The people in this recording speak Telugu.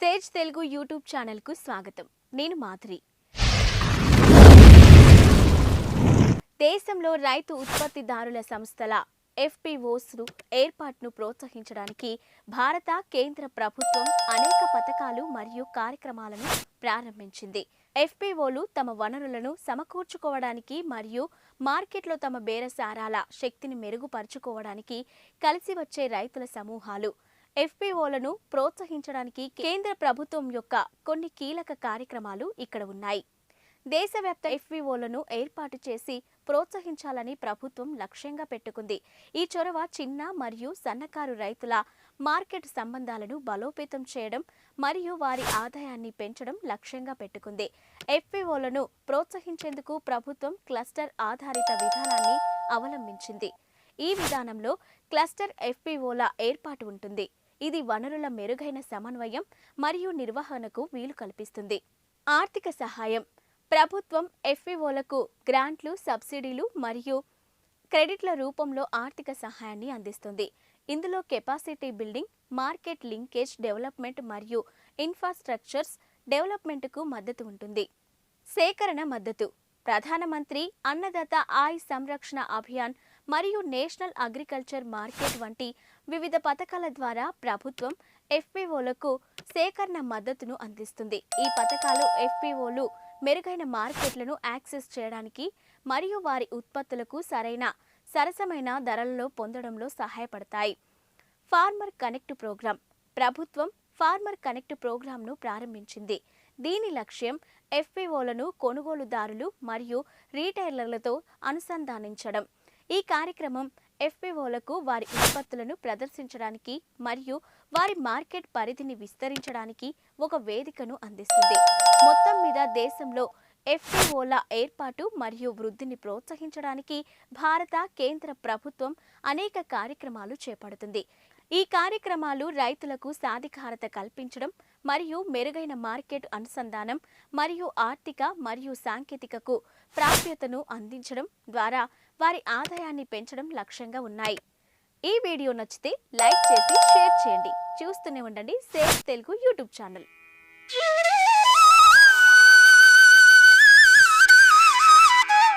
సేజ్ తెలుగు యూట్యూబ్ ఛానల్ కు స్వాగతం. నేను మాధురి. దేశంలో రైతు ఉత్పత్తిదారుల సంస్థల FPOs ఏర్పాటును ప్రోత్సహించడానికి భారత కేంద్ర ప్రభుత్వం అనేక పథకాలు మరియు కార్యక్రమాలను ప్రారంభించింది. FPOలు తమ వనరులను సమకూర్చుకోవడానికి మరియు మార్కెట్లో తమ బేరసారాల శక్తిని మెరుగుపరుచుకోవడానికి కలిసి వచ్చే రైతుల సమూహాలు. FPOలను ప్రోత్సహించడానికి కేంద్ర ప్రభుత్వం యొక్క కొన్ని కీలక కార్యక్రమాలు ఇక్కడ ఉన్నాయి. దేశవ్యాప్త FPOలను ఏర్పాటు చేసి ప్రోత్సహించాలని ప్రభుత్వం లక్ష్యంగా పెట్టుకుంది. ఈ చొరవ చిన్న మరియు సన్నకారు రైతుల మార్కెట్ సంబంధాలను బలోపేతం చేయడం మరియు వారి ఆదాయాన్ని పెంచడం లక్ష్యంగా పెట్టుకుంది. FPOలను ప్రోత్సహించేందుకు ప్రభుత్వం క్లస్టర్ ఆధారిత విధానాన్ని అవలంబించింది. ఈ విధానంలో క్లస్టర్ FPOల ఏర్పాటు ఉంటుంది. ఇది వనరుల మెరుగైన సమన్వయం మరియు నిర్వహణకు వీలు కల్పిస్తుంది. ఆర్థిక సహాయం. ప్రభుత్వం FPOలకు గ్రాంట్లు, సబ్సిడీలు మరియు క్రెడిట్ల రూపంలో ఆర్థిక సహాయాన్ని అందిస్తుంది. ఇందులో capacity building, market linkage development మరియు ఇన్ఫ్రాస్ట్రక్చర్స్ డెవలప్మెంట్కు మద్దతు ఉంటుంది. సేకరణ మద్దతు. ప్రధానమంత్రి అన్నదాత ఆయ్ సంరక్షణ అభియాన్ మరియు నేషనల్ అగ్రికల్చర్ మార్కెట్ వంటి వివిధ పథకాల ద్వారా ప్రభుత్వం FPOలకు సేకరణ మద్దతును అందిస్తుంది. ఈ పథకాలు FPOలు మెరుగైన మార్కెట్లను యాక్సెస్ చేయడానికి మరియు వారి ఉత్పత్తులకు సరసమైన ధరలలో పొందడంలో సహాయపడతాయి. Farmer connect programme. ప్రభుత్వం ఫార్మర్ కనెక్ట్ ప్రోగ్రాంను ప్రారంభించింది. దీని లక్ష్యం FPOలను కొనుగోలుదారులు మరియు రీటైలర్లతో అనుసంధానించడం. ఈ కార్యక్రమం FPOలకు వారి ఉత్పత్తులను ప్రదర్శించడానికి మరియు వారి మార్కెట్ పరిధిని విస్తరించడానికి ఒక వేదికను అందిస్తుంది. మొత్తం మీద దేశంలో FPOల ఏర్పాటు మరియు వృద్ధిని ప్రోత్సహించడానికి భారత కేంద్ర ప్రభుత్వం అనేక కార్యక్రమాలు చేపడుతుంది. ఈ కార్యక్రమాలు రైతులకు సాధికారత కల్పించడం మరియు మెరుగైన మార్కెట్ అనుసంధానం మరియు ఆర్థిక మరియు సాంకేతికకు ప్రాప్యతను అందించడం ద్వారా వారి ఆదాయాన్ని పెంచడం లక్ష్యంగా ఉన్నాయి. ఈ వీడియో నచ్చితే లైక్ చేసి షేర్ చేయండి. చూస్తూనే ఉండండి సేజ్ తెలుగు యూట్యూబ్ ఛానల్.